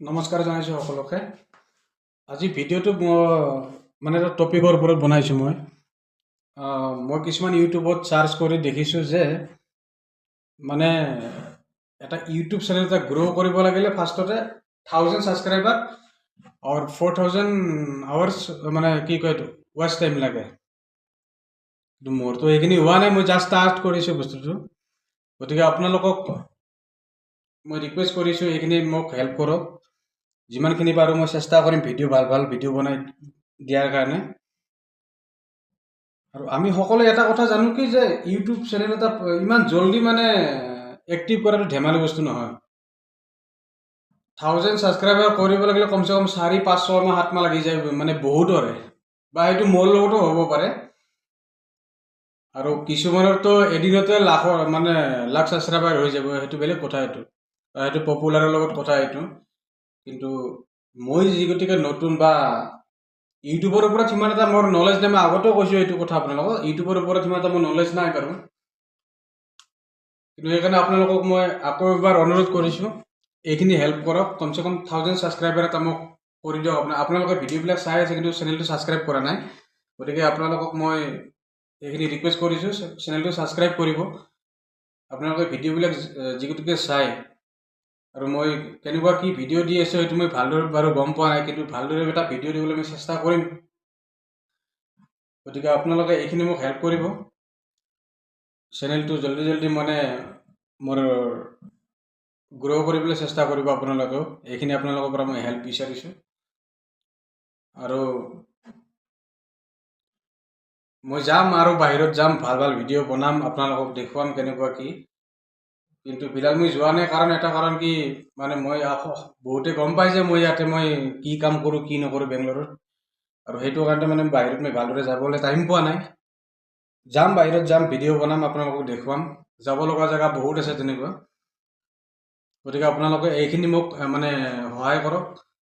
নমস্কাৰ জনাইছোঁ সকলোকে। আজি ভিডিঅ'টো মানে এটা টপিকৰ ওপৰত বনাইছোঁ মই কিছুমান ইউটিউবত চাৰ্চ কৰি দেখিছোঁ যে মানে এটা ইউটিউব চেনেল এটা গ্ৰ' কৰিব লাগিলে ফাৰ্ষ্টতে 1000 ছাবস্ক্ৰাইবাৰ আৰু 4000 আৱাৰ্ছ মানে কি কয় এইটো ৱাচ টাইম লাগে। কিন্তু মোৰতো এইখিনি হোৱা নাই, মই জাষ্ট ষ্টাৰ্ট কৰিছোঁ বস্তুটো। গতিকে আপোনালোকক মই ৰিকুৱেষ্ট কৰিছোঁ এইখিনি মোক হেল্প কৰক। যিমানখিনি পাৰোঁ মই চেষ্টা কৰিম ভিডিঅ' ভাল ভিডিঅ' বনাই দিয়াৰ কাৰণে। আৰু আমি সকলোৱে এটা কথা জানো কি যে ইউটিউব চেনেল এটা ইমান জলদি মানে এক্টিভ কৰাটো ধেমালি বস্তু নহয়। 1000 ছাবস্ক্ৰাইবাৰ কৰিব লাগিলে কমচে কম 4, 5, 6 মাহ 7 মাহ লাগি যায়, মানে বহুতৰে। বা সেইটো মোৰ লগতো হ'ব পাৰে। আৰু কিছুমানৰতো এদিনতে লাখ ছাবস্ক্ৰাইবাৰ হৈ যাব, সেইটো বেলেগ কথা। সেইটো পপুলাৰৰ লগত কথা এইটো। কিন্তু মই যি গতিকে নতুন বা ইউটিউবৰ ওপৰত সিমান এটা মোৰ নলেজ নাই। মই আগতেও কৈছোঁ এইটো কথা আপোনালোকক, ইউটিউবৰ ওপৰত সিমান এটা মোৰ নলেজ নাই বাৰু। কিন্তু সেইকাৰণে আপোনালোকক মই আকৌ এবাৰ অনুৰোধ কৰিছোঁ এইখিনি হেল্প কৰক। কমচে কম 1000 ছাবস্ক্ৰাইবাৰ এটা মোক কৰি দিয়ক। আপোনালোকে ভিডিঅ'বিলাক চাই আছে কিন্তু চেনেলটো ছাবস্ক্ৰাইব কৰা নাই। গতিকে আপোনালোকক মই এইখিনি ৰিকুৱেষ্ট কৰিছোঁ, চেনেলটো ছাবস্ক্ৰাইব কৰিব। আপোনালোকে ভিডিঅ'বিলাক যি গতিকে চাই, আৰু মই কেনেকুৱা কি ভিডিঅ' দি আছোঁ সেইটো মই ভালদৰে বাৰু গম পোৱা নাই, কিন্তু ভালদৰে এটা ভিডিঅ' দিবলৈ মই চেষ্টা কৰিম। গতিকে আপোনালোকে এইখিনি মোক হেল্প কৰিব। চেনেলটো জলদি মানে মোৰ গ্ৰ' কৰিবলৈ চেষ্টা কৰিব আপোনালোকেও। এইখিনি আপোনালোকৰ পৰা মই হেল্প বিচাৰিছোঁ। আৰু মই যাম আৰু বাহিৰত যাম, ভাল ভিডিঅ' বনাম, আপোনালোকক দেখুৱাম কেনেকুৱা কি। কিন্তু বিলাক মই যোৱা নাই কাৰণ এটা কাৰণ কি, মানে মই বহুতে গম পাই যে মই ইয়াতে কি কাম কৰোঁ কি নকৰোঁ বেংগলোৰত। আৰু সেইটো কাৰণে মানে বাহিৰত মই ভালদৰে যাবলৈ টাইম পোৱা নাই। যাম, বাহিৰত যাম, ভিডিঅ' বনাম, আপোনালোকক দেখুৱাম। যাব লগা জেগা বহুত আছে তেনেকুৱা। গতিকে আপোনালোকে এইখিনি মোক মানে সহায় কৰক।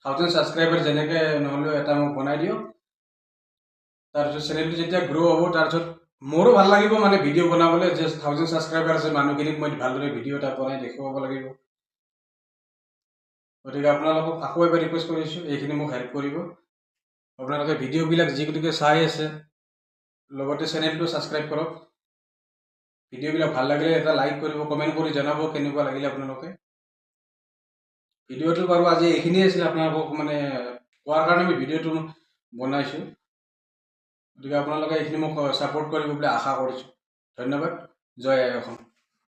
1000 ছাবস্ক্ৰাইবাৰ যেনেকৈ নহ'লেও এটা মোক বনাই দিয়ক। তাৰপিছত চেনেলটো যেতিয়া গ্ৰ' হ'ব, তাৰপিছত মোৰো ভাল লাগিব মানে ভিডিঅ' বনাবলৈ। যে 1000 ছাবস্ক্ৰাইবাৰ আছে, মানুহখিনিক মই ভালদৰে ভিডিঅ' এটা বনাই দেখুৱাব লাগিব। গতিকে আপোনালোকক আকৌ এবাৰ ৰিকুৱেষ্ট কৰিছোঁ এইখিনি মোক হেল্প কৰিব। আপোনালোকে ভিডিঅ'বিলাক যি গতিকে চাই আছে, লগতে চেনেলটো ছাবস্ক্ৰাইব কৰক। ভিডিঅ'বিলাক ভাল লাগিলে এটা লাইক কৰিব, কমেণ্ট কৰি জনাব কেনেকুৱা লাগিলে আপোনালোকে। ভিডিঅ'টো বাৰু আজি এইখিনিয়ে আছিল, আপোনালোকক মানে কোৱাৰ কাৰণে মই ভিডিঅ'টো বনাইছোঁ। গতিকে আপোনালোকে এইখিনি মোক ছাপোৰ্ট কৰিব বুলি আশা কৰিছোঁ। ধন্যবাদ। জয় আই অসম।